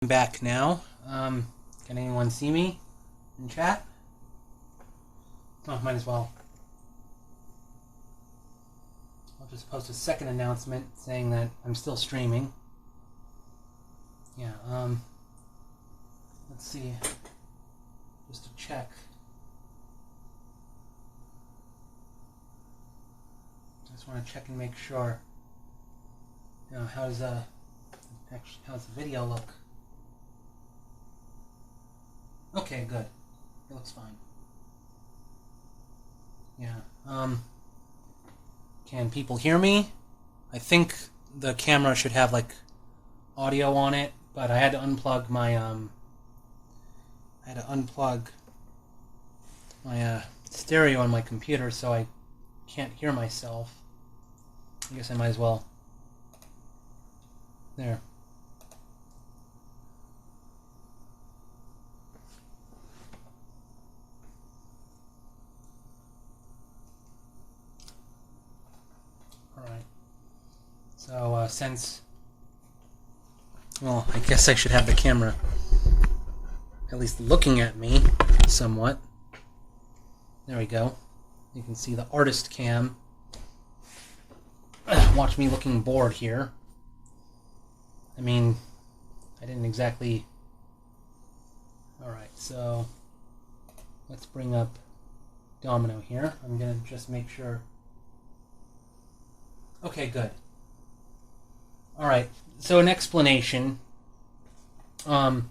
I'm back now. Can anyone see me in chat? Oh, might as well. I'll just post a second announcement saying that I'm still streaming. Yeah, let's see. Just to check. I just want to check and make sure. You know, how's the video look? Okay, good. It looks fine. Yeah. Can people hear me? I think the camera should have like audio on it, but I had to unplug my stereo on my computer, so I can't hear myself. I guess I might as well. There. Alright. So, well, I guess I should have the camera at least looking at me somewhat. There we go. You can see the artist cam. Watch me looking bored here. I mean, I didn't exactly... Alright, so let's bring up Domino here. I'm going to just make sure... Okay, good. Alright, so an explanation. I'll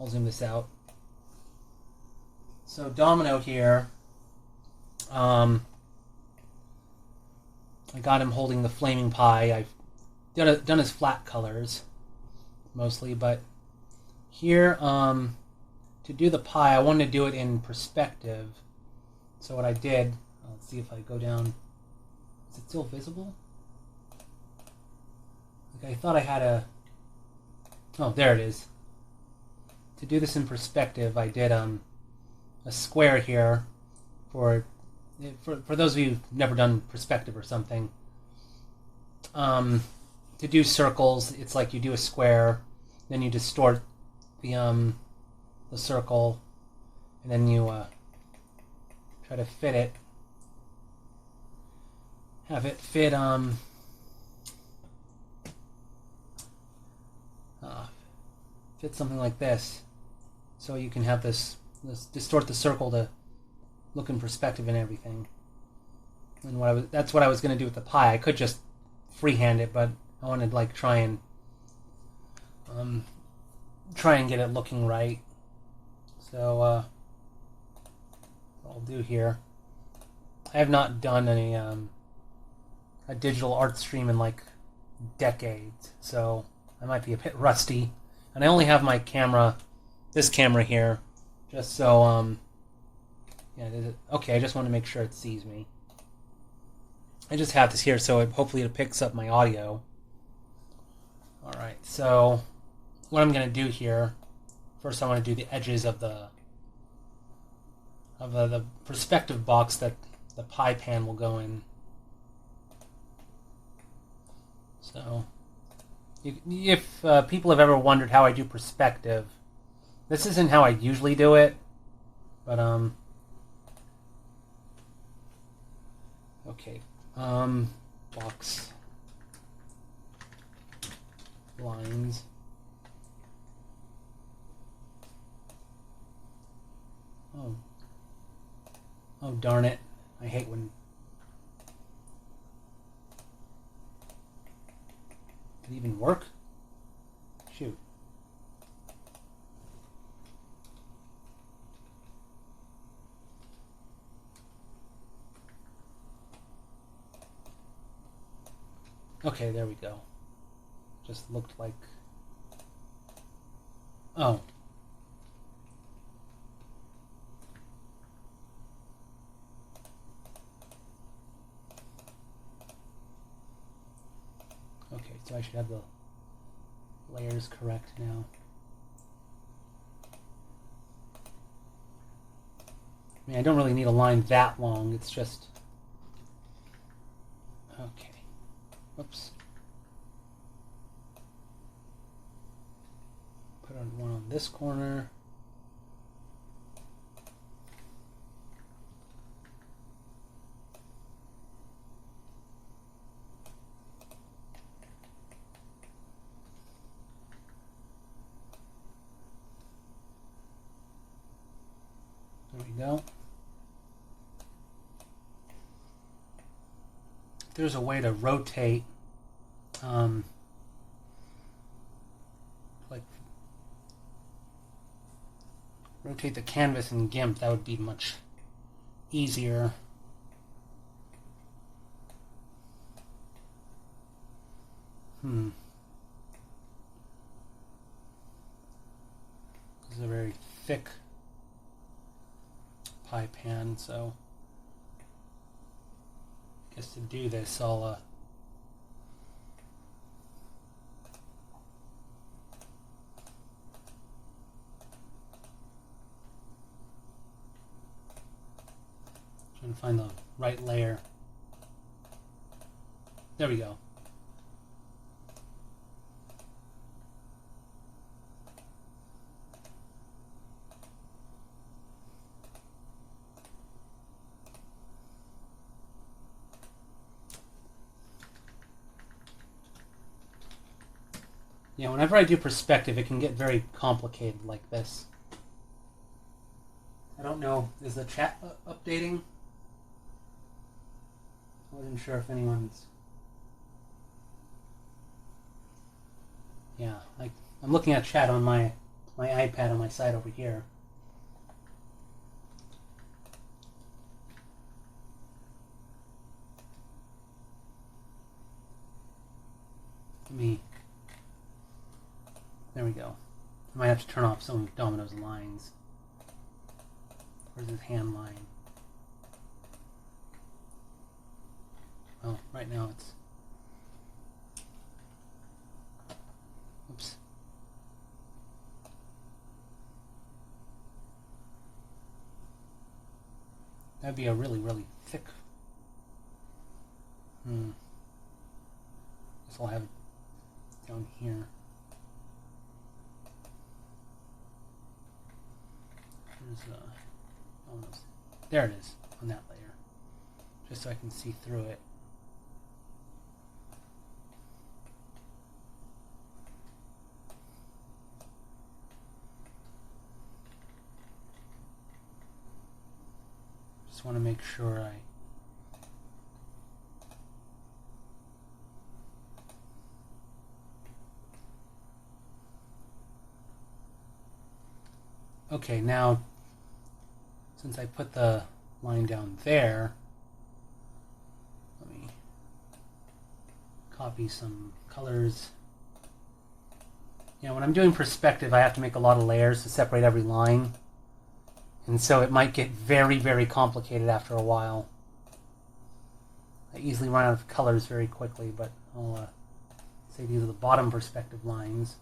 zoom this out. So Domino here, I got him holding the flaming pie. I've done his flat colors, mostly, but here, to do the pie, I wanted to do it in perspective. So what I did, let's see if I go down, is it still visible? I thought I had a... Oh, there it is. To do this in perspective, I did a square here for those of you who've never done perspective or something. To do circles, it's like you do a square, then you distort the circle, and then you try to fit it. Have it fit fit something like this, so you can have this distort the circle to look in perspective and everything. And that's what I was going to do with the pie. I could just freehand it, but I wanted to like try and get it looking right. So what I'll do here, I have not done any a digital art stream in like decades, so I might be a bit rusty. And I only have my camera, this camera here, just so, yeah, okay, I just want to make sure it sees me. I just have this here, so hopefully it picks up my audio. Alright, so what I'm going to do here, first I want to do the edges of the perspective box that the pie pan will go in. So... If people have ever wondered how I do perspective, this isn't how I usually do it, but okay, box lines. Oh darn it! I hate when. Did it even work? Shoot. Okay, there we go. Just looked like... Oh. Okay, so I should have the layers correct now. I mean, I don't really need a line that long, it's just... Okay. Oops. Put one on this corner. There we go. There's a way to rotate, like rotate the canvas in GIMP. That would be much easier. This is a very thick pie pan, so I guess to do this I'll try and find the right layer. There we go. Yeah, whenever I do perspective, it can get very complicated like this. I don't know, is the chat updating? I wasn't sure if anyone's... Yeah, I'm looking at chat on my iPad on my side over here. There we go. I might have to turn off some of Domino's lines. Where's his hand line? Well, right now it's... Oops. That'd be a really, really thick... Guess I'll have it down here. Almost. There it is, on that layer. Just so I can see through it. Just want to make sure I... Okay, now, since I put the line down there, let me copy some colors. Yeah, when I'm doing perspective, I have to make a lot of layers to separate every line. And so it might get very, very complicated after a while. I easily run out of colors very quickly, but I'll say these are the bottom perspective lines.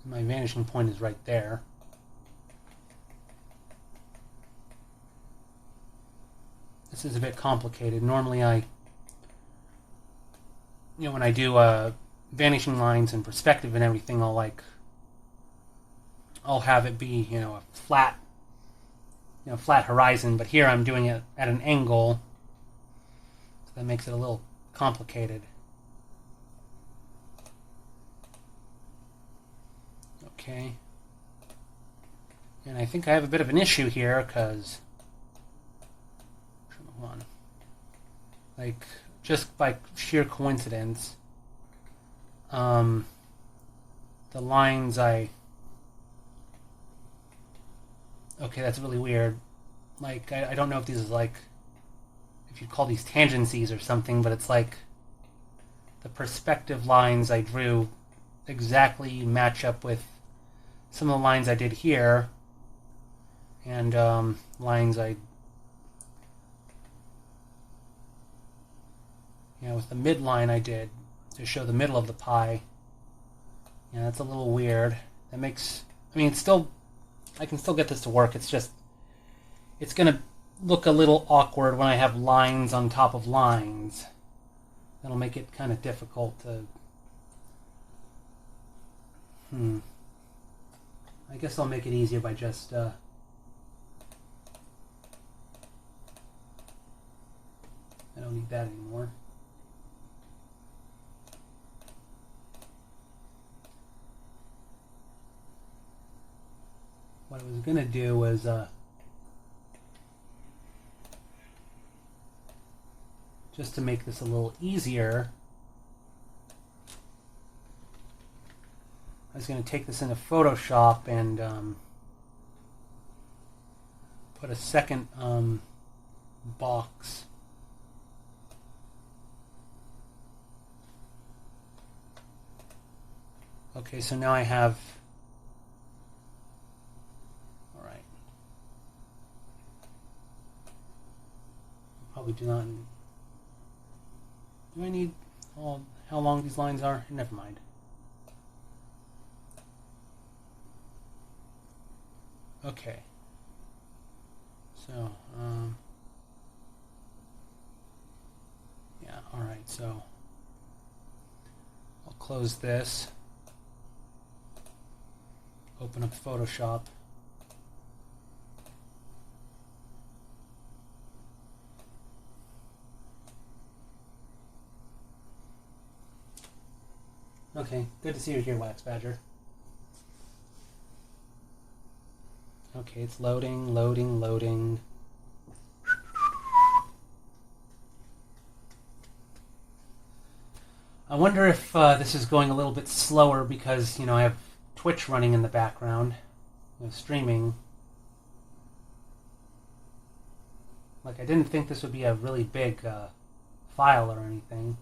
My vanishing point is right there. This is a bit complicated. Normally when I do vanishing lines and perspective and everything, I'll have it be, a flat, flat horizon, but here I'm doing it at an angle, so that makes it a little complicated. Okay, and I think I have a bit of an issue here because, just by sheer coincidence, the lines okay, that's really weird. I don't know if these is if you'd call these tangencies or something, but it's like the perspective lines I drew exactly match up with some of the lines I did here, and lines with the midline I did to show the middle of the pie. Yeah, that's a little weird. That makes... I mean, it's still... I can still get this to work. It's just... It's going to look a little awkward when I have lines on top of lines. That'll make it kind of difficult to... I guess I'll make it easier by just... I don't need that anymore. What I was going to do was just to make this a little easier, I was going to take this into Photoshop and put a second box. Okay, so now I have... Alright. Probably do not... Do I need how long these lines are? Never mind. Okay. So, yeah, alright, so I'll close this. Open up Photoshop. Okay, good to see you here, Wax Badger. Okay, it's loading, loading, loading. I wonder if this is going a little bit slower because, I have Twitch running in the background, streaming. Like, I didn't think this would be a really big file or anything.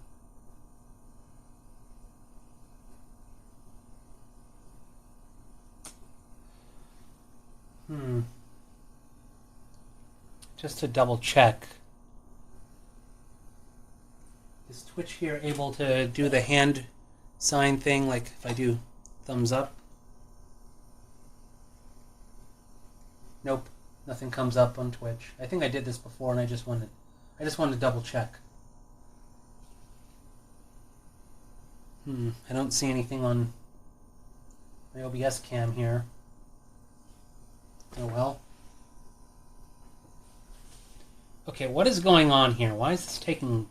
Just to double check. Is Twitch here able to do the hand sign thing, like if I do thumbs up? Nope, nothing comes up on Twitch. I think I did this before, and I just wanted to double check. I don't see anything on my OBS cam here. Oh well. Okay, what is going on here? Why is this taking...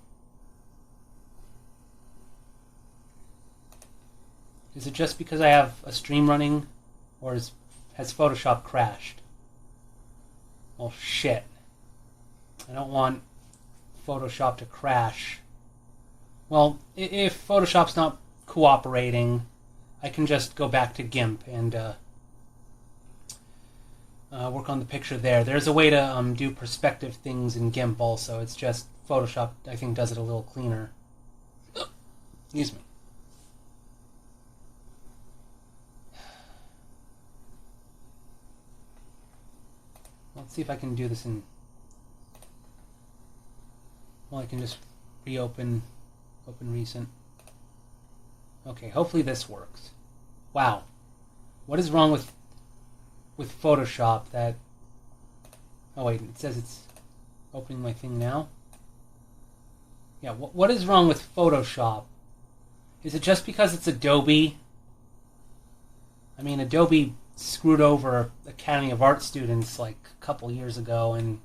Is it just because I have a stream running, or has Photoshop crashed? Well, shit. I don't want Photoshop to crash. Well, if Photoshop's not cooperating, I can just go back to GIMP and work on the picture there. There's a way to do perspective things in GIMP also. It's just Photoshop, I think, does it a little cleaner. Excuse me. Let's see if I can do this in... Well, I can just reopen, open recent. Okay, hopefully this works. Wow. What is wrong with Photoshop that... Oh wait, it says it's opening my thing now? Yeah, what is wrong with Photoshop? Is it just because it's Adobe? I mean, Adobe screwed over Academy of Art students like a couple years ago, and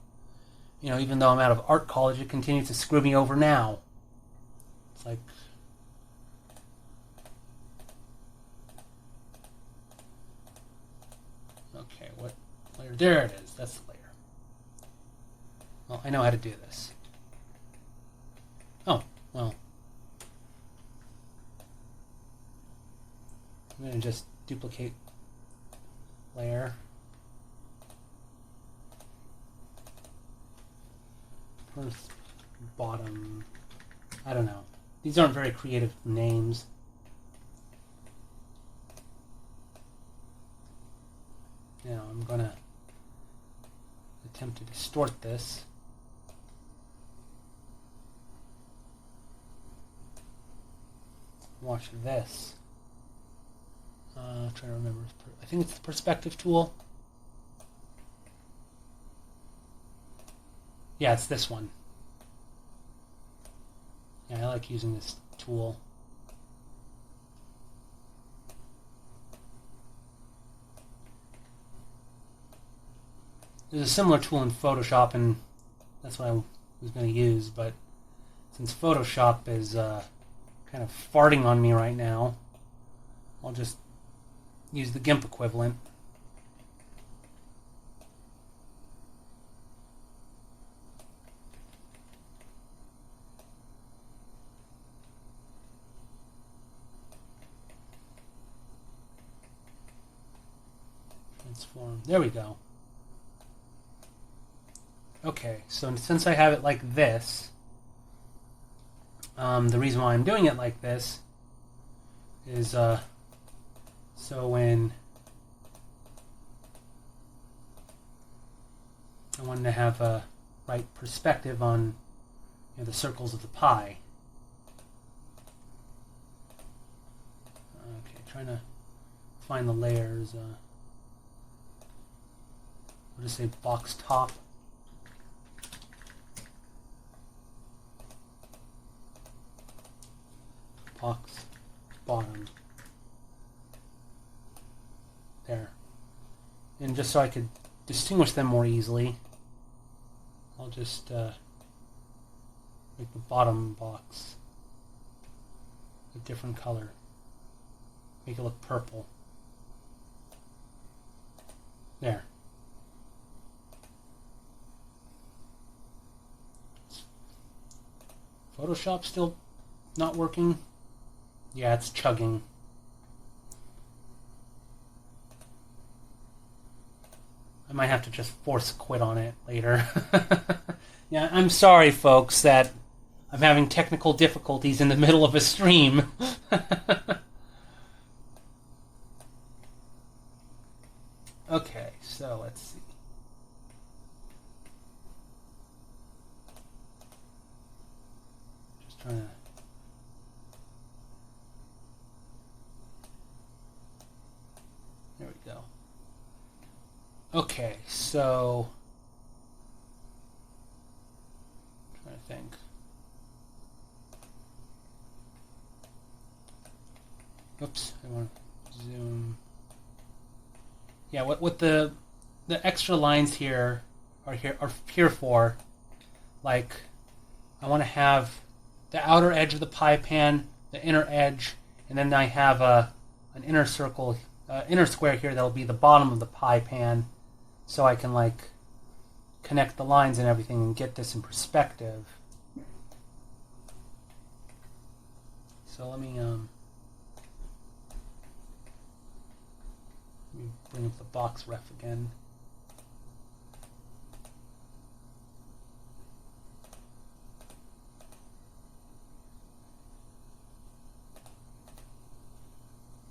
even though I'm out of art college, it continues to screw me over now. It's like... Okay, what layer? There it is. That's the layer. Well, I know how to do this. Oh, well. I'm going to just duplicate layer. First, bottom. I don't know. These aren't very creative names. Now I'm going to attempt to distort this. Watch this. I'm trying to remember. I think it's the perspective tool. Yeah, it's this one. Yeah, I like using this tool. There's a similar tool in Photoshop, and that's what I was going to use, but since Photoshop is kind of farting on me right now, I'll just use the GIMP equivalent. Transform. There we go. Okay, so since I have it like this, the reason why I'm doing it like this is so when I wanted to have a right perspective on the circles of the pie. Okay, trying to find the layers. I'll just say box top. Box bottom. There. And just so I could distinguish them more easily, I'll just make the bottom box a different color. Make it look purple. There. Photoshop still not working? Yeah, it's chugging. I might have to just force quit on it later. Yeah, I'm sorry, folks, that I'm having technical difficulties in the middle of a stream. Okay, so let's see. Just trying to... There we go. Okay, so... I'm trying to think. Oops, I want to zoom... Yeah, what the extra lines here are here for, like, I want to have the outer edge of the pie pan, the inner edge, and then I have an inner circle, inner square here that'll be the bottom of the pie pan, so I can like connect the lines and everything and get this in perspective. So let me bring up the box ref again.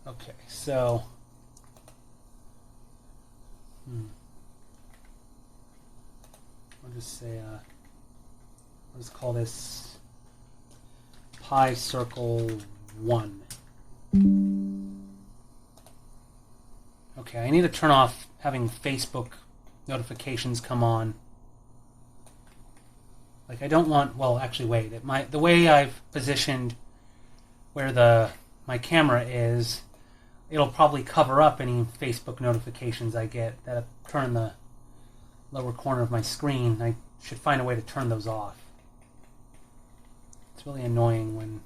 Okay, so I'll just say I'll just call this Pi Circle 1. Okay, I need to turn off having Facebook notifications come on. Like, I don't want... Well, actually, wait. The way I've positioned where my camera is, it'll probably cover up any Facebook notifications I get that occur in the lower corner of my screen. I should find a way to turn those off. It's really annoying when...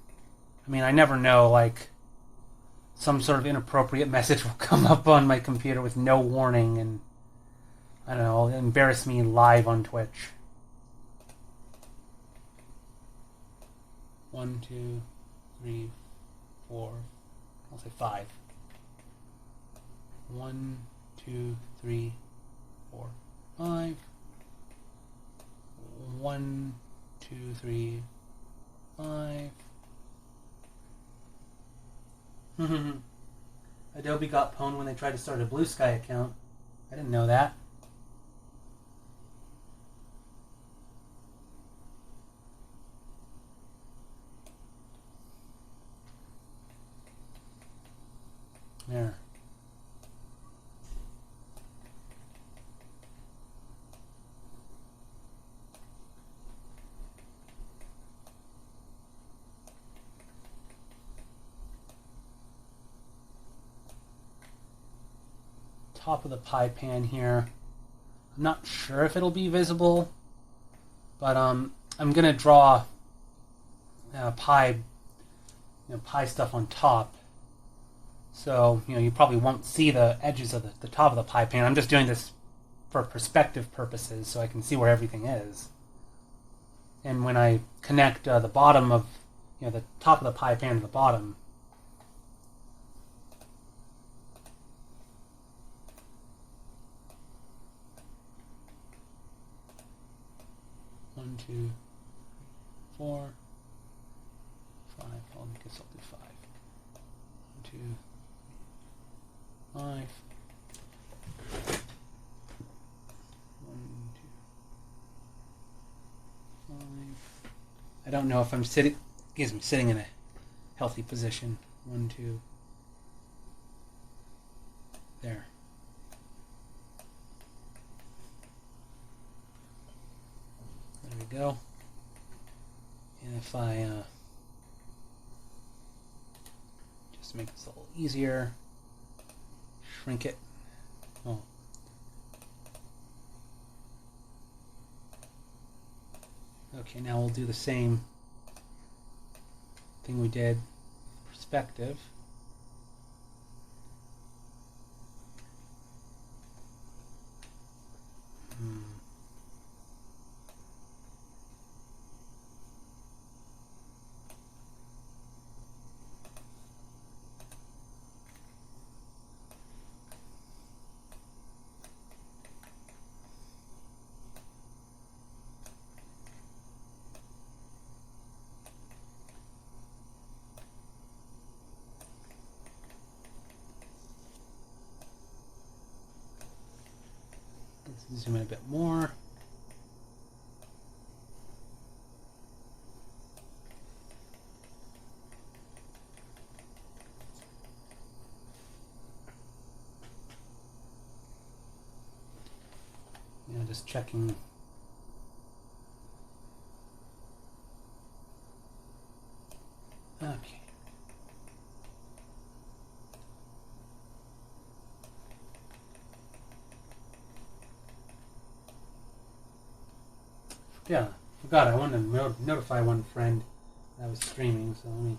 I mean, I never know, like... some sort of inappropriate message will come up on my computer with no warning and, I don't know, embarrass me live on Twitch. 1, 2, 3, 4, I'll say 5. 1, 2, 3, 4, 5. 1, 2, 3, 5. Adobe got pwned when they tried to start a Blue Sky account. I didn't know that. There. Top of the pie pan here. I'm not sure if it'll be visible, but I'm gonna draw pie stuff on top. So you probably won't see the edges of the top of the pie pan. I'm just doing this for perspective purposes, so I can see where everything is. And when I connect the bottom of the top of the pie pan to the bottom. One, two, 4, 5. I guess I'll do 5. 1, 2, 5. 1, 2, 5. I don't know if I'm sitting in a healthy position. 1, 2. There. There we go. And if I just make this a little easier, shrink it. Oh. Okay, now we'll do the same thing we did, perspective. Let's zoom in a bit more. Just checking. Okay. Yeah, forgot I wanted to notify one friend that I was streaming, so let me...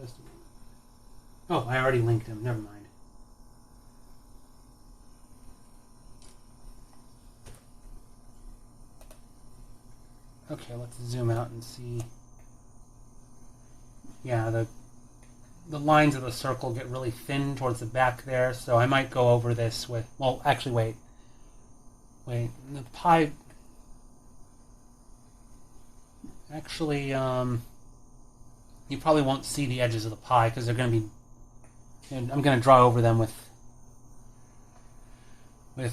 Just a moment. Oh, I already linked him, never mind. Okay, let's zoom out and see. Yeah, the lines of the circle get really thin towards the back there, so I might go over this with... Well, actually, wait. The pie... Actually, you probably won't see the edges of the pie because they're going to be... I'm going to draw over them with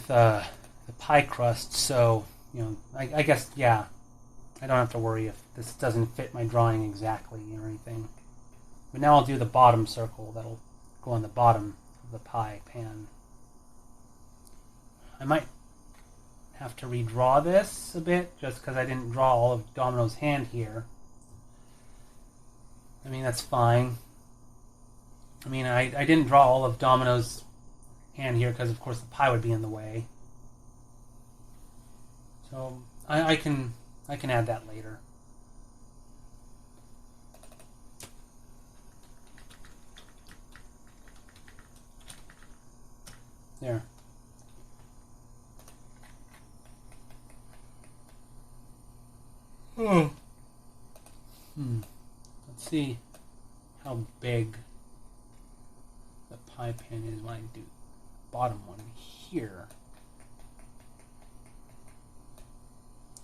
the pie crust, so, I guess, yeah. I don't have to worry if this doesn't fit my drawing exactly or anything. But now I'll do the bottom circle that'll go on the bottom of the pie pan. I might have to redraw this a bit just because I didn't draw all of Domino's hand here. I mean, that's fine. I mean, I didn't draw all of Domino's hand here because, of course, the pie would be in the way. So I can add that later. There. Let's see how big the pie pan is when I do bottom one here.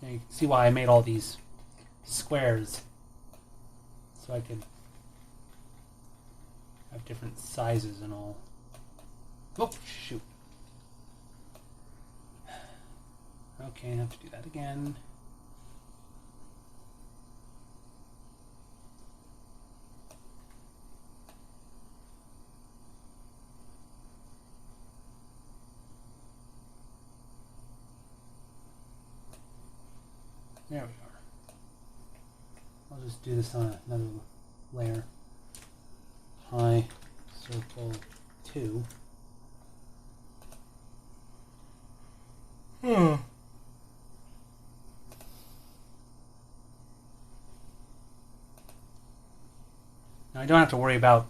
Now you can see why I made all these squares so I could have different sizes and all. Oh, shoot. Okay, I have to do that again. There we are. I'll just do this on another layer. Pi circle 2. Now I don't have to worry about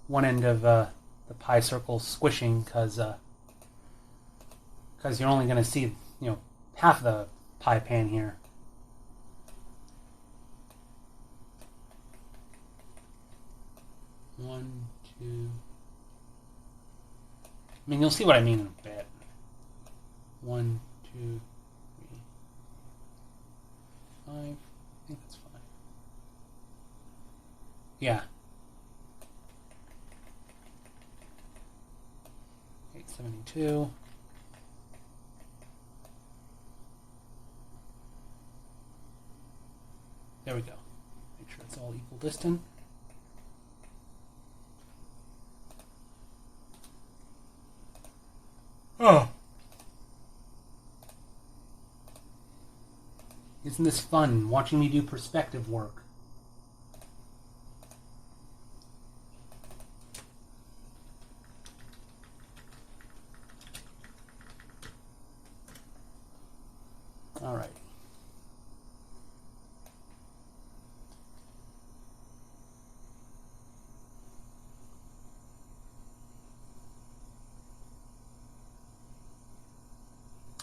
one end of the pi circle squishing because you're only going to see, half the pie pan here. One, two. I mean, you'll see what I mean in a bit. 1, 2, 3, 5. I think that's 5. Yeah. 872. There we go. Make sure it's all equal distant. Oh. Isn't this fun, watching me do perspective work? All right.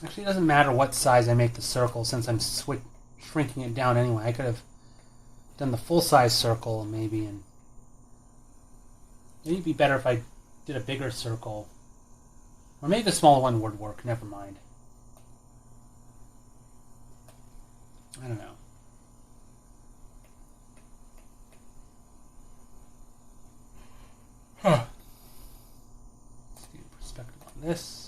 Actually, it doesn't matter what size I make the circle since I'm shrinking it down anyway. I could have done the full-size circle maybe, and maybe it'd be better if I did a bigger circle. Or maybe the smaller one would work. Never mind. I don't know. Let's do perspective on this.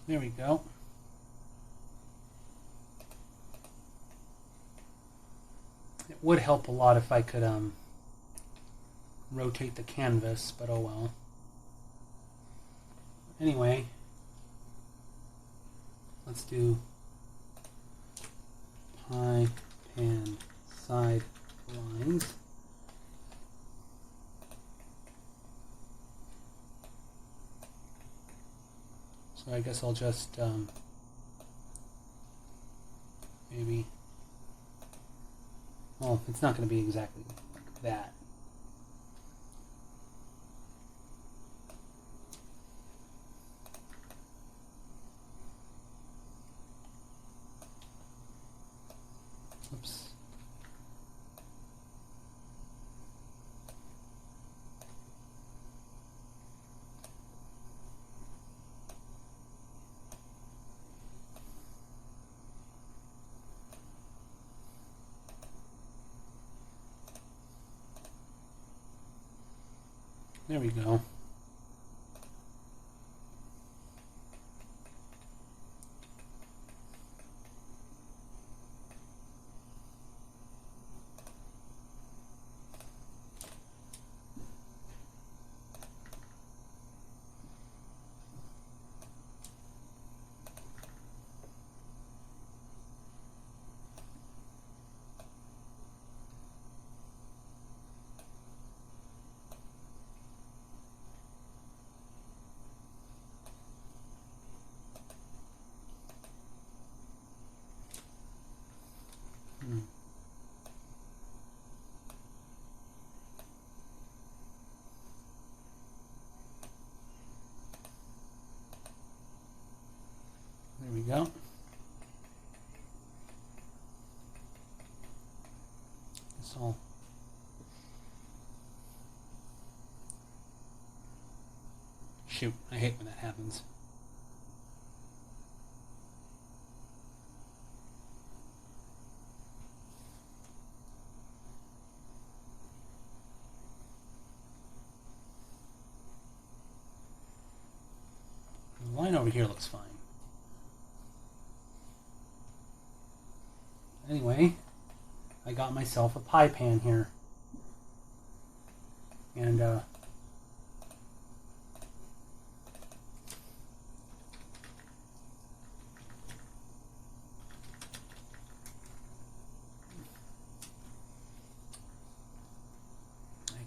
There we go. It would help a lot if I could rotate the canvas, but oh well. Anyway, let's do pie pan side lines. So I guess I'll just maybe, well, it's not going to be exactly like that. Oops. There we go. all. Shoot, I hate when that happens. The line over here looks fine. Anyway, I got myself a pie pan here. And I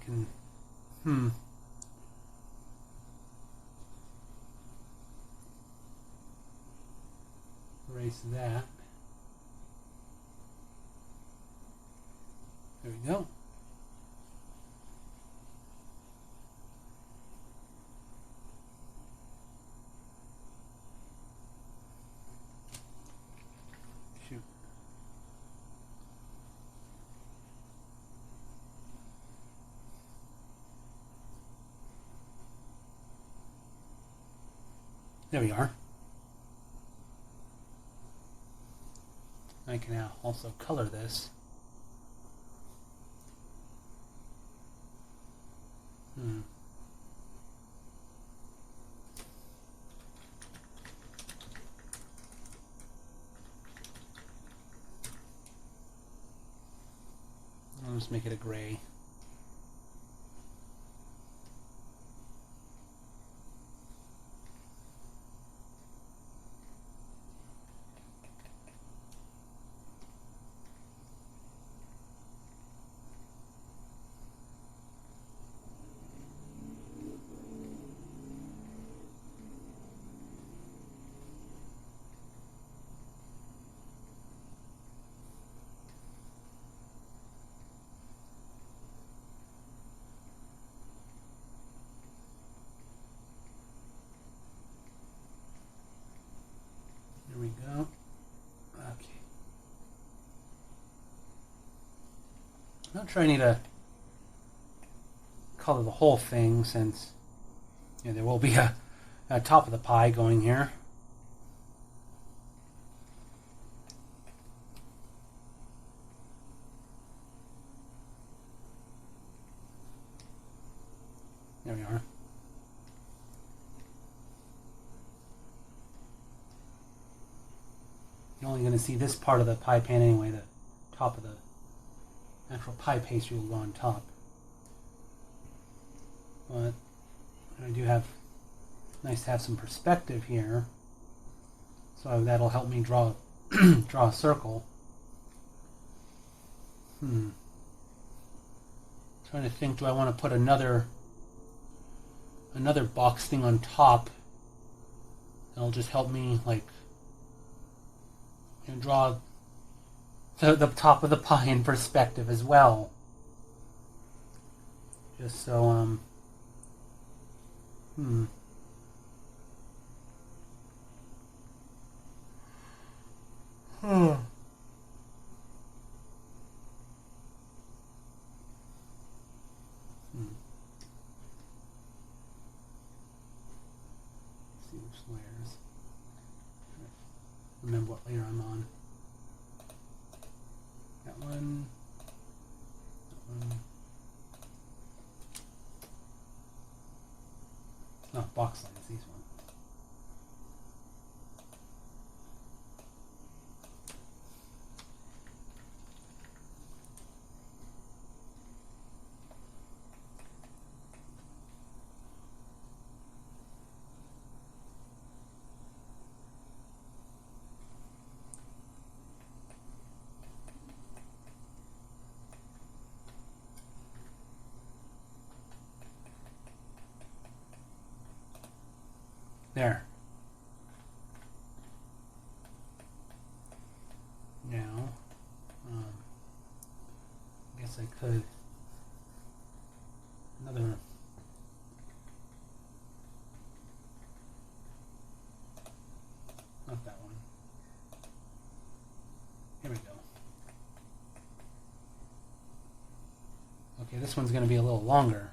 can erase that. There we go. Shoot. There we are. I can now also color this. I'll just make it a gray. There we go. Okay. I'm not trying to color the whole thing since there will be a top of the pie going here. There we are. You're only going to see this part of the pie pan anyway, the top of the actual pie pastry will go on top. But I do have, nice to have some perspective here, so that'll help me draw draw a circle. Trying to think, do I want to put another box thing on top? That'll just help me like draw the top of the pie in perspective as well. Just so see which layers. Remember what layer I'm on. That one. That one. Oh, box lines, these ones. There. Now, I guess I could another. Not that one. Here we go. Okay, this one's going to be a little longer.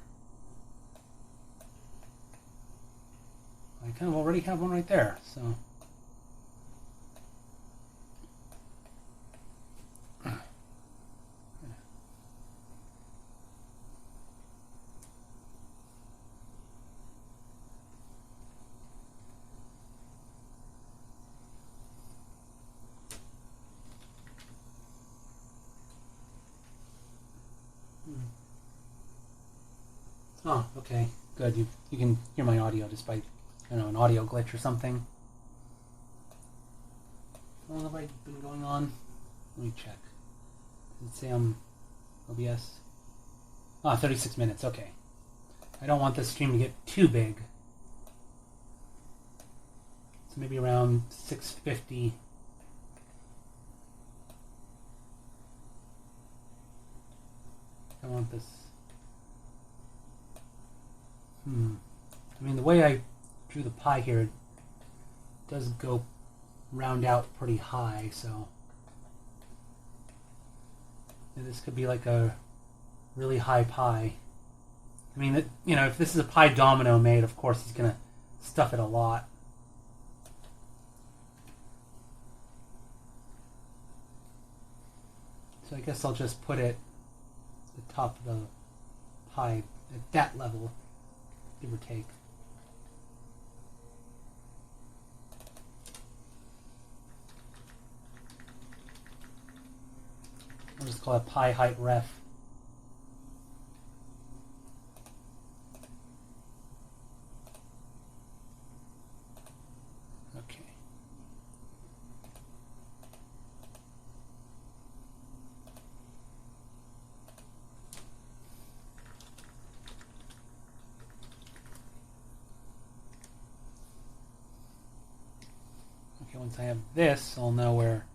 I kind of already have one right there, so... Oh, okay. Good. You can hear my audio despite, I don't know, an audio glitch or something. How long have I been going on? Let me check. Does it say I'm OBS? Ah, 36 minutes. Okay. I don't want this stream to get too big. So maybe around 6:50. I want this. I mean, the way I drew the pie here, it does go round out pretty high, so this could be like a really high pie. I mean, you know, if this is a pie Domino made, of course he's gonna stuff it a lot. So I guess I'll just put it at the top of the pie at that level, give or take. I'll just call it pie height ref. Okay. Okay, once I have this, I'll know where.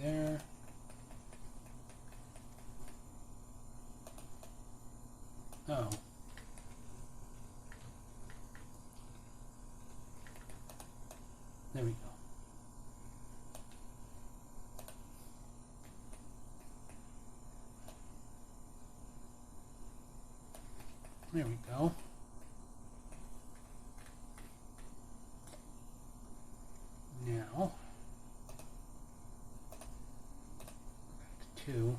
There. Oh. There we go. There we go. Now, back to 2.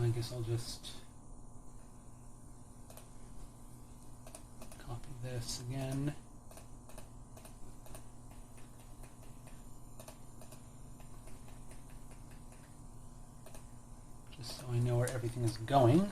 I guess I'll just copy this again. Just so I know where everything is going.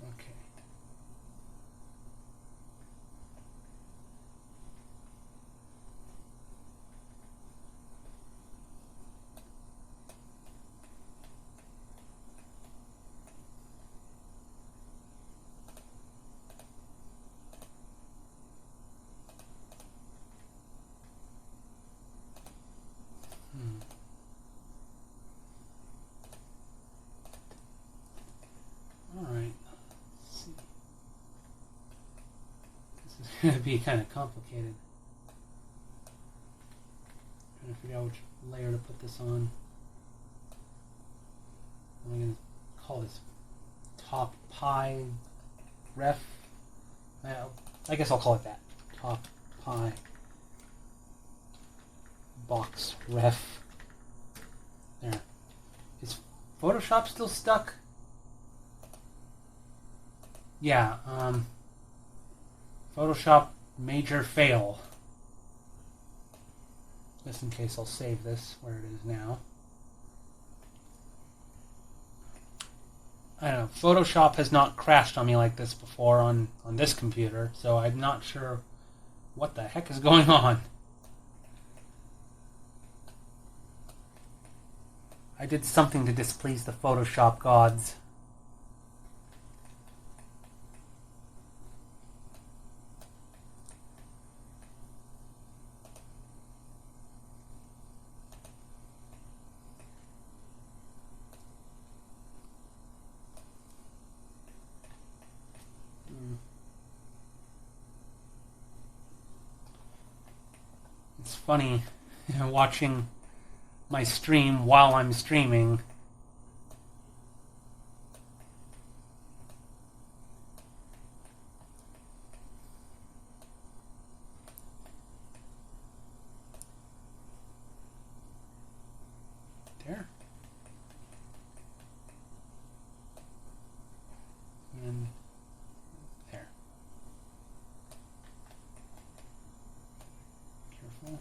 Okay. Alright, let's see. This is going to be kind of complicated. Trying to figure out which layer to put this on. I'm going to call this top pie ref. I guess I'll call it that. Top pie box ref. There. Is Photoshop still stuck? Yeah, Photoshop major fail. Just in case, I'll save this where it is now. I don't know, Photoshop has not crashed on me like this before on this computer, so I'm not sure what the heck is going on. I did something to displease the Photoshop gods. It's funny watching my stream while I'm streaming. There. And there. Careful.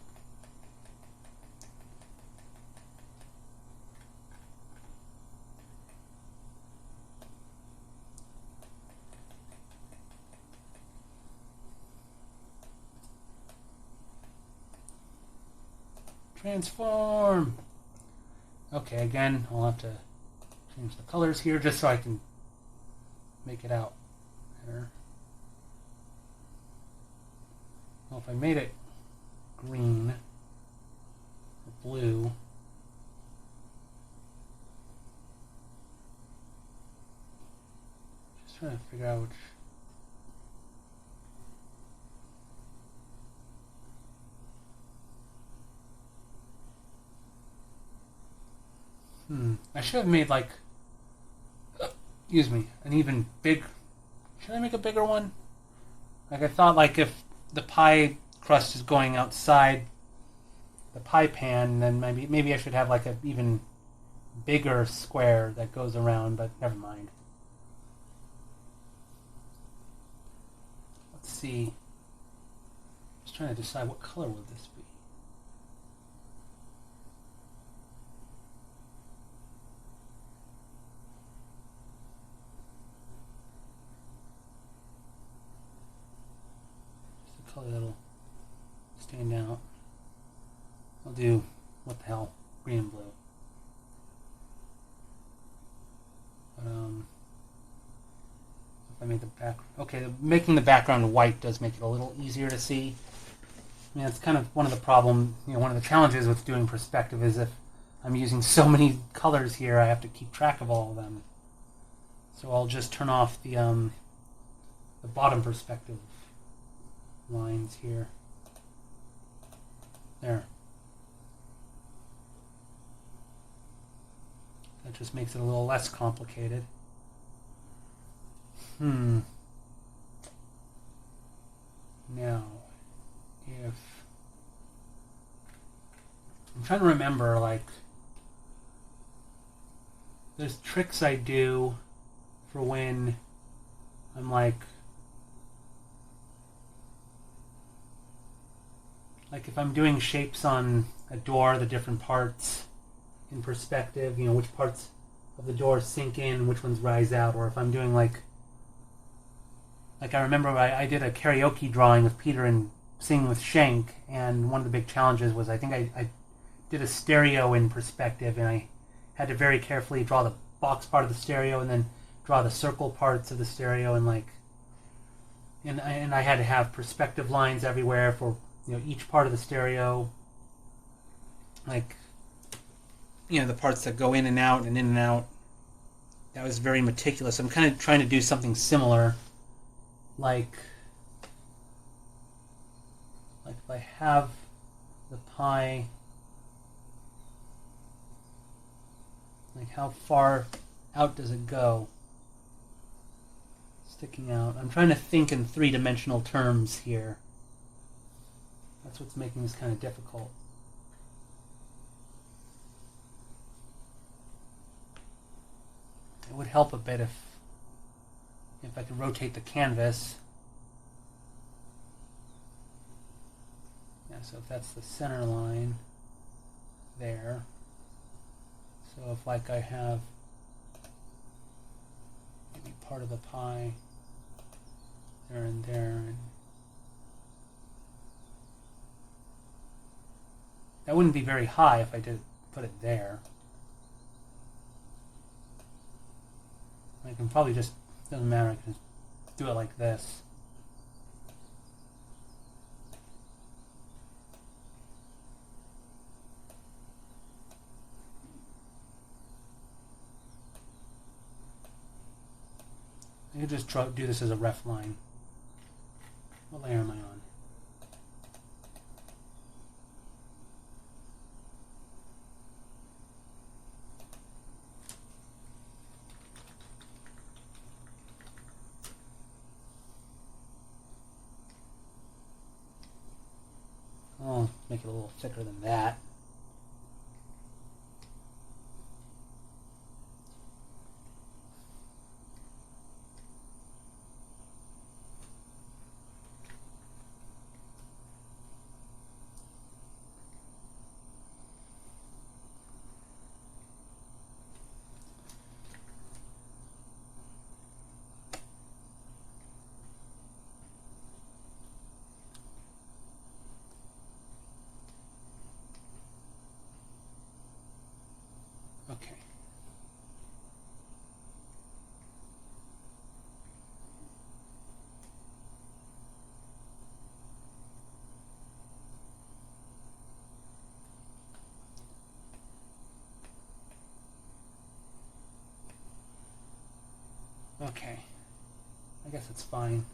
Transform! Okay, again, I'll have to change the colors here just so I can make it out better. Well, if I made it green or blue, just trying to figure out which. I should have made like, excuse me, an even big. Should I make a bigger one? Like I thought, like if the pie crust is going outside the pie pan, then maybe I should have like an even bigger square that goes around. But never mind. Let's see. Just trying to decide what color would this be. Color that'll stand out. I'll do, what the hell, green and blue. But, if I made the making the background white does make it a little easier to see. I mean, that's kind of one of the problem, one of the challenges with doing perspective is if I'm using so many colors here, I have to keep track of all of them. So I'll just turn off the bottom perspective lines here. There. That just makes it a little less complicated. Now, if I'm trying to remember, like, there's tricks I do for when I'm like if I'm doing shapes on a door, the different parts in perspective, which parts of the door sink in, which ones rise out, or if I'm doing like I remember I did a karaoke drawing of Peter and singing with Shank, and one of the big challenges was I think I did a stereo in perspective, and I had to very carefully draw the box part of the stereo and then draw the circle parts of the stereo, and I had to have perspective lines everywhere for each part of the stereo, the parts that go in and out and in and out. That was very meticulous. I'm kind of trying to do something similar, like if I have the pie, how far out does it go? Sticking out. I'm trying to think in three-dimensional terms here. That's what's making this kind of difficult. It would help a bit if I could rotate the canvas. Yeah, so if that's the center line there. So if I have maybe part of the pie there and there. And that wouldn't be very high if I did put it there. I can probably just, doesn't matter, I can just do it like this. I could just do this as a ref line. What layer am I on? I'll make it a little thicker than that. Okay. Okay. I guess it's fine.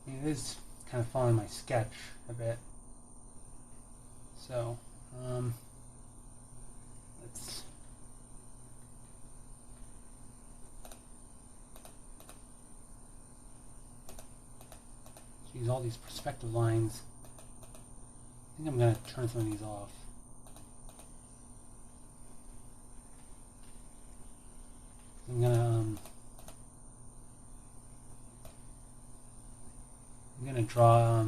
I mean, it is kind of following my sketch a bit. So, let's use all these perspective lines. I think I'm going to turn some of these off. I'm gonna draw a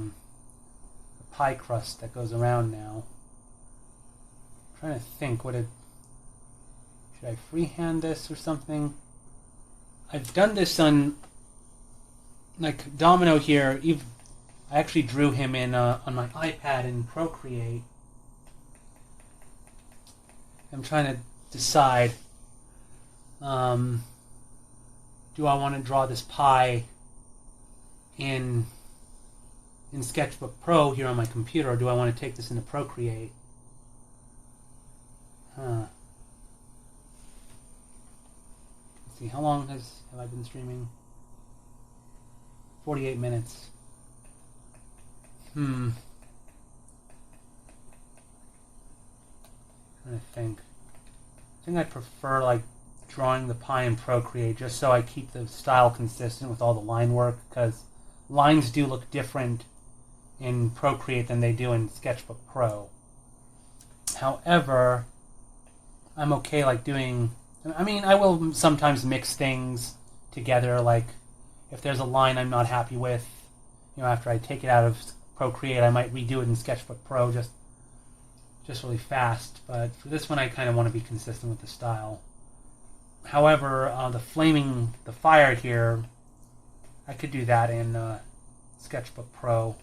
pie crust that goes around now. I'm trying to think, should I freehand this or something? I've done this on, like, Domino here. I actually drew him in on my iPad in Procreate. I'm trying to decide, do I want to draw this pie in Sketchbook Pro here on my computer, or do I want to take this into Procreate? Let's see, how long have I been streaming? 48 minutes. Trying to think. I think I prefer, like, drawing the pie in Procreate just so I keep the style consistent with all the line work, because lines do look different in Procreate than they do in Sketchbook Pro. However, I'm okay, like, I will sometimes mix things together, like if there's a line I'm not happy with, after I take it out of Procreate, I might redo it in Sketchbook Pro just really fast. But for this one, I kind of want to be consistent with the style. However, the fire here, I could do that in Sketchbook Pro.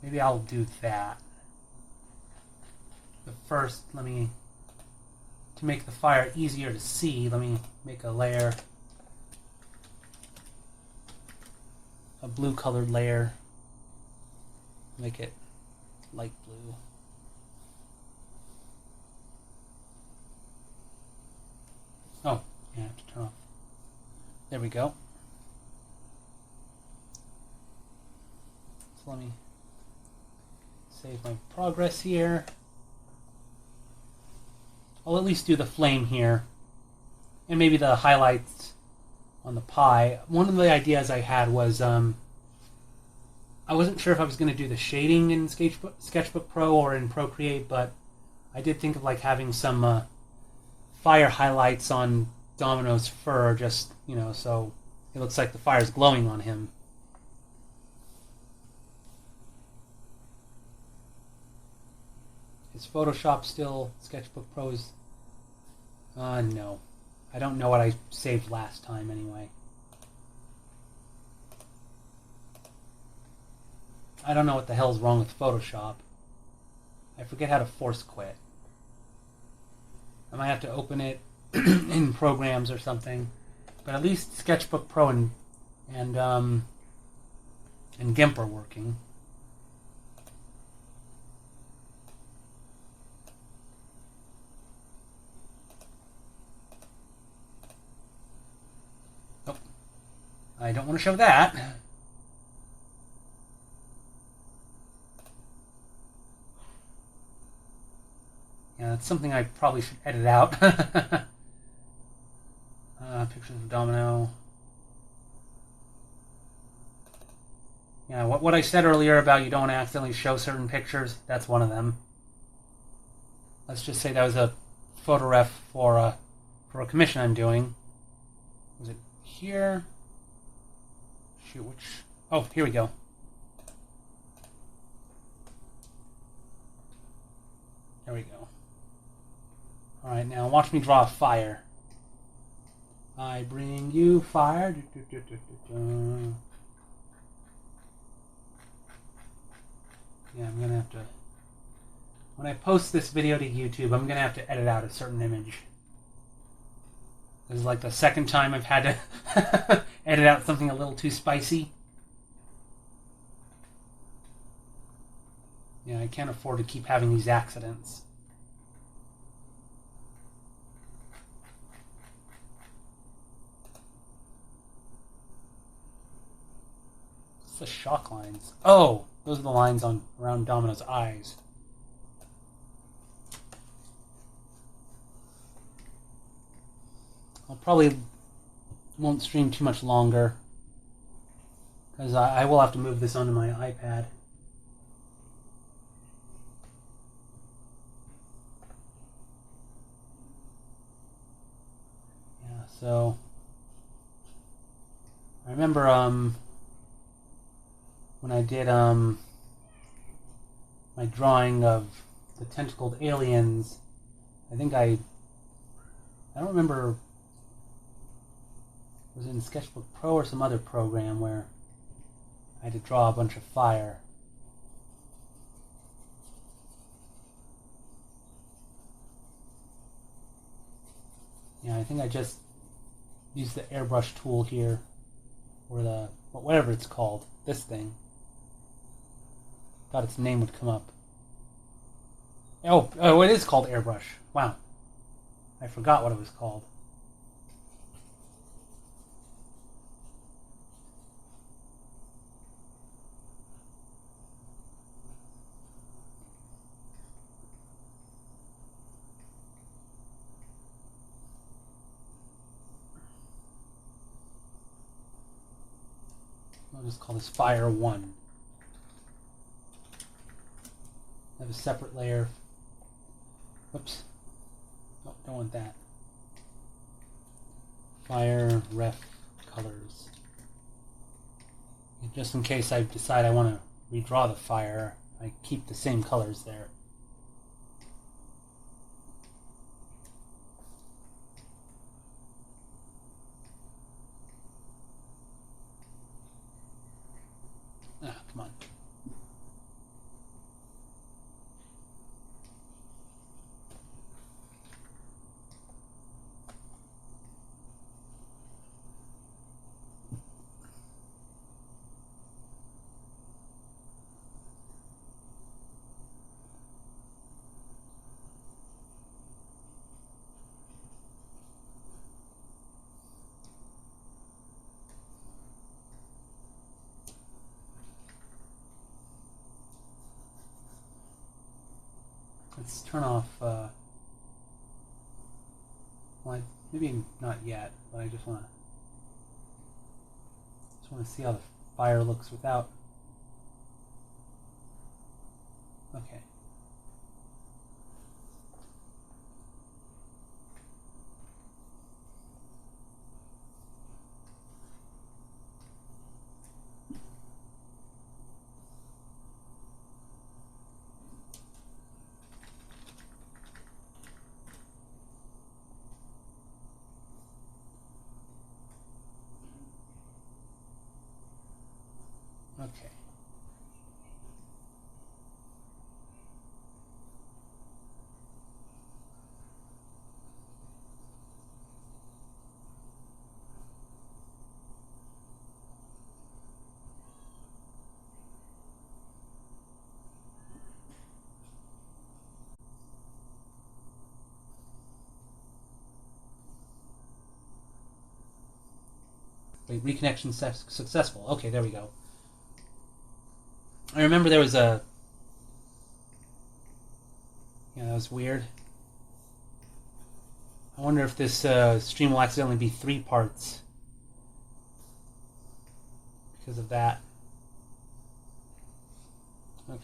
Maybe I'll do that. But first, to make the fire easier to see, let me make a layer, a blue colored layer. Make it light blue. Oh, yeah, I have to turn off. There we go. So let me save my progress here. I'll at least do the flame here, and maybe the highlights on the pie. One of the ideas I had was, I wasn't sure if I was going to do the shading in Sketchbook Pro or in Procreate, but I did think of, like, having some fire highlights on Domino's fur, just, so it looks like the fire's glowing on him. Is Photoshop still Sketchbook Pro's? No. I don't know what I saved last time anyway. I don't know what the hell's wrong with Photoshop. I forget how to force quit. I might have to open it in programs or something. But at least Sketchbook Pro and GIMP are working. Oh, I don't want to show that. Yeah, that's something I probably should edit out. Pictures of Domino. Yeah, what I said earlier about you don't want to accidentally show certain pictures, that's one of them. Let's just say that was a photo ref for a commission I'm doing. Was it here? Shoot, which... Oh, here we go. There we go. Alright, now watch me draw a fire. I bring you fire. Yeah, I'm going to have to... When I post this video to YouTube, I'm going to have to edit out a certain image. This is like the second time I've had to edit out something a little too spicy. Yeah, I can't afford to keep having these accidents. What's the shock lines? Oh! Those are the lines around Domino's eyes. I'll probably won't stream too much longer because I will have to move this onto my iPad. Yeah, so I remember when I did my drawing of the tentacled aliens, I think I don't remember, was it in Sketchbook Pro or some other program where I had to draw a bunch of fire. Yeah, I think I just used the airbrush tool here, or the whatever it's called, this thing. Thought its name would come up. Oh, it is called airbrush. Wow. I forgot what it was called. I'll just call this Fire 1. I have a separate layer. Whoops. Oh, don't want that. Fire ref colors. Just in case I decide I want to redraw the fire, I keep the same colors there. Ah, come on. Let's turn off, well, maybe not yet, but I just want to see how the fire looks without. Okay. Okay. Wait, reconnection successful. Okay, there we go. I remember there was a... Yeah, that was weird. I wonder if this stream will accidentally be 3 parts because of that. Okay.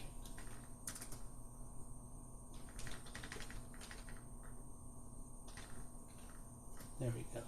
There we go.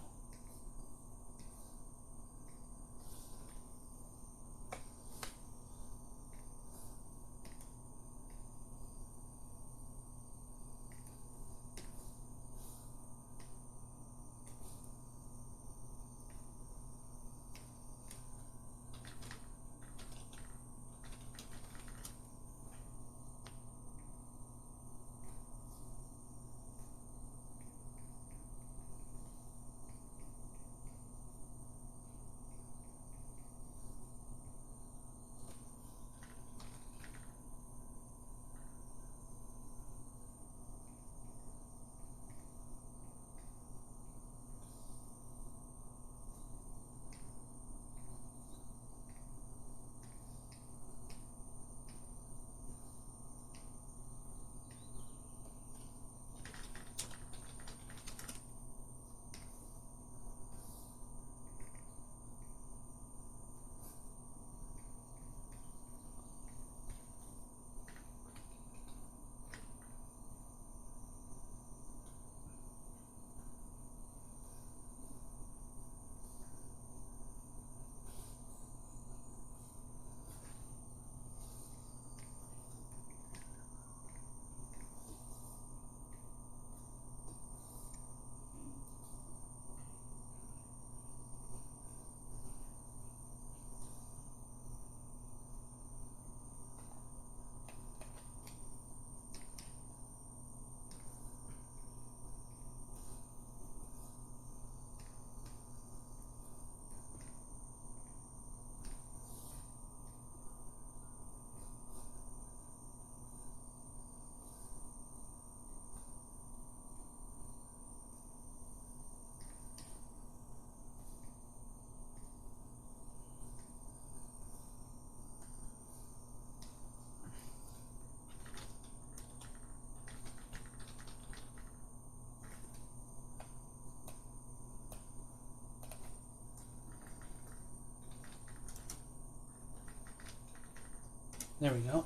There we go.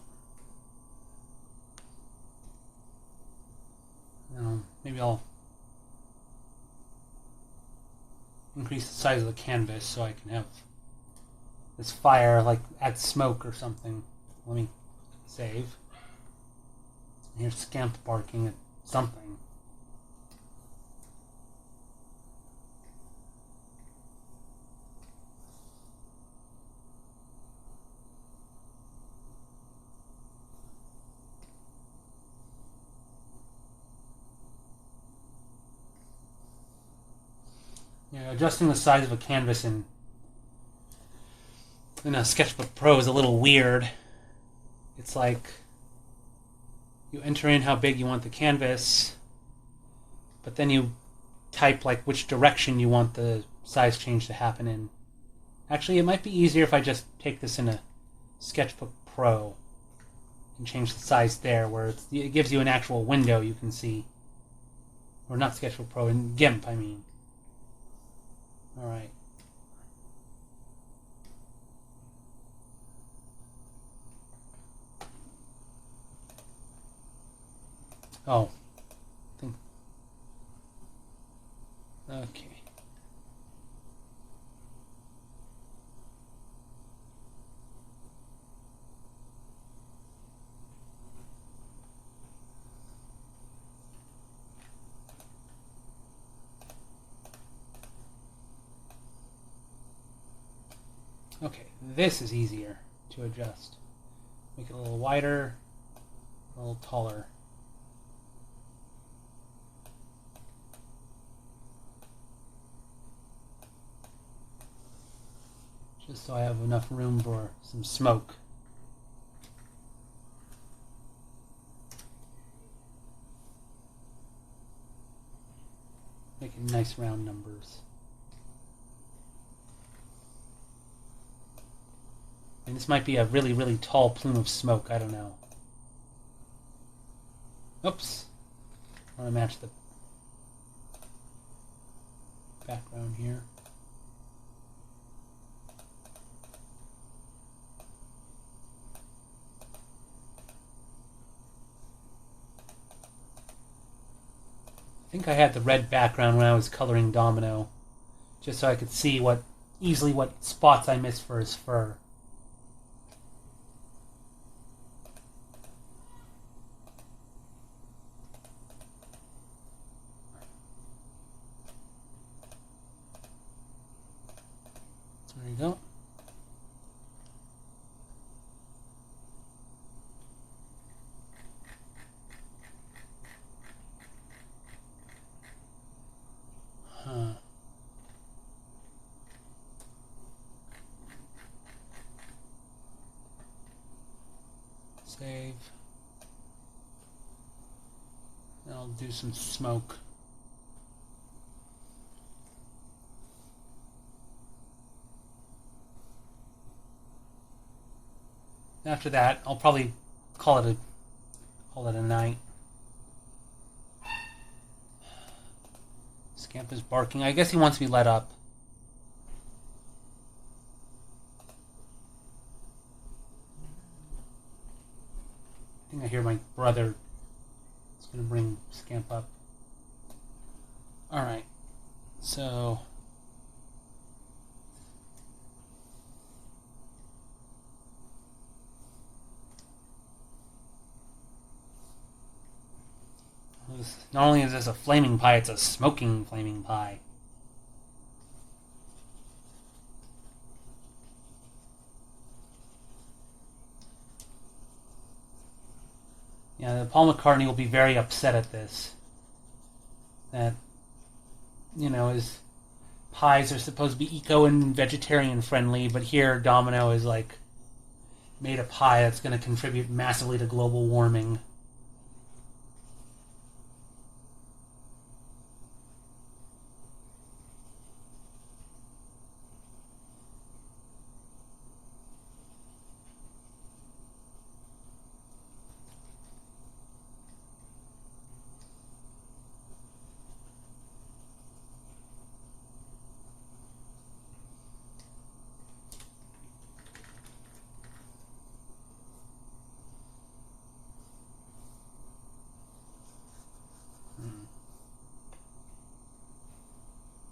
Maybe I'll increase the size of the canvas so I can have this fire, like, add smoke or something. Let me save. Here's Scamp barking at something. Yeah, adjusting the size of a canvas in a Sketchbook Pro is a little weird. It's like you enter in how big you want the canvas, but then you type like which direction you want the size change to happen in. Actually, it might be easier if I just take this in a Sketchbook Pro and change the size there, where it gives you an actual window you can see. Or not Sketchbook Pro, in GIMP, I mean. Alright. Oh. Okay. Okay, this is easier to adjust. Make it a little wider, a little taller. Just so I have enough room for some smoke. Making nice round numbers. And this might be a really, really tall plume of smoke. I don't know. Oops. I want to match the background here. I think I had the red background when I was coloring Domino, just so I could see easily what spots I missed for his fur. There you go. Save. And I'll do some smoke. After that, I'll probably call it a night. Scamp is barking. I guess he wants to be let up. I think I hear my brother is going to bring Scamp up. Alright, so not only is this a flaming pie, it's a smoking flaming pie. Yeah, Paul McCartney will be very upset at this. That, his pies are supposed to be eco and vegetarian friendly, but here Domino is like made a pie that's going to contribute massively to global warming.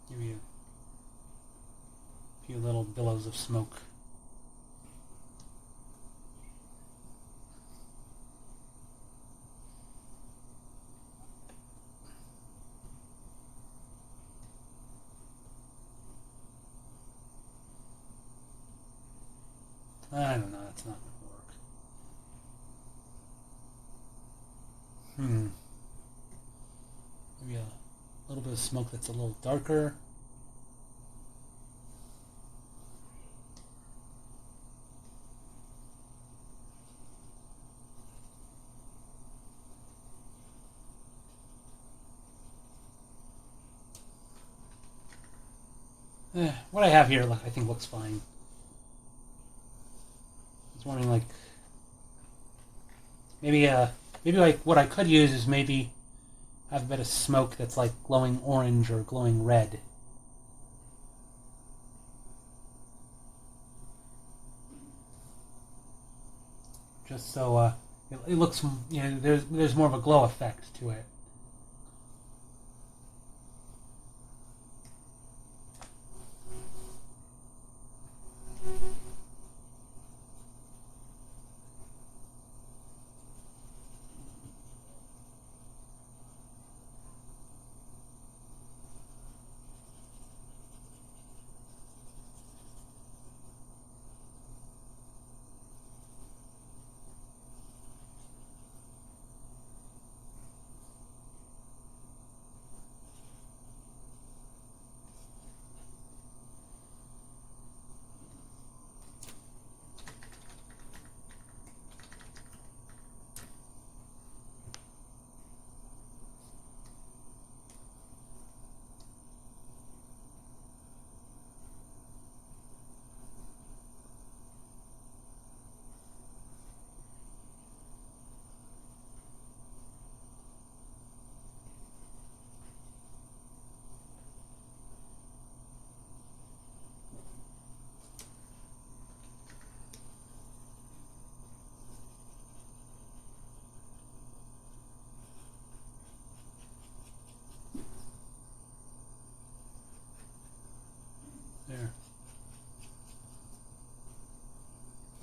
Give you a few little billows of smoke. I don't know, that's not going to work. Maybe a little bit of smoke that's a little darker. What I have here, I think, looks fine. I was wondering, maybe what I could use is maybe have a bit of smoke that's like glowing orange or glowing red. Just so it looks, there's more of a glow effect to it.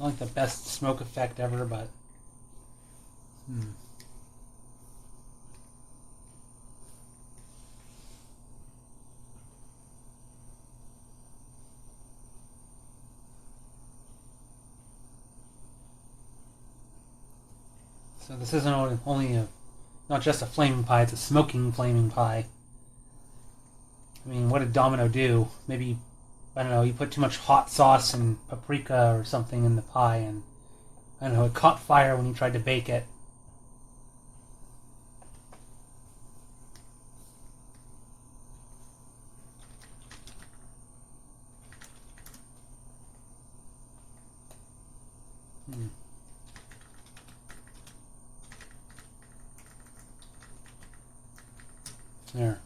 like the best smoke effect ever, but So this isn't only not just a flaming pie, it's a smoking flaming pie. I mean, what did Domino do? Maybe, I don't know, you put too much hot sauce and paprika or something in the pie, and I don't know, it caught fire when you tried to bake it. There.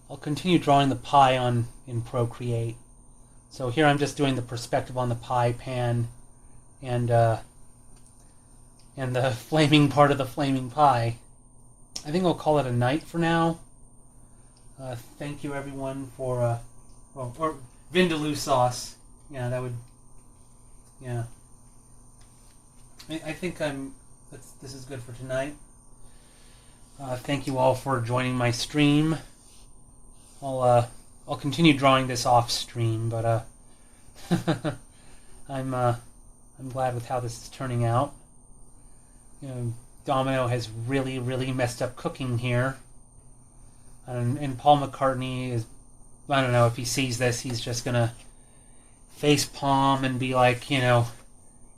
I'll continue drawing the pie in Procreate. So here I'm just doing the perspective on the pie pan and the flaming part of the flaming pie. I think I'll call it a night for now. Thank you everyone for or Vindaloo sauce. Yeah, that would. Yeah. I think this is good for tonight. Thank you all for joining my stream. I'll continue drawing this off stream, but I'm glad with how this is turning out. You know, Domino has really messed up cooking here, and Paul McCartney is, I don't know, if he sees this, he's just gonna face palm and be like, you know,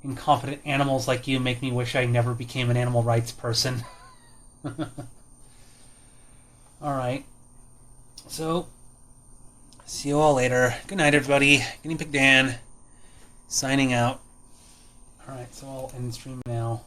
incompetent animals like you make me wish I never became an animal rights person. Alright. So, see you all later. Good night, everybody. GuineaPigDan signing out. Alright, so I'll end stream now.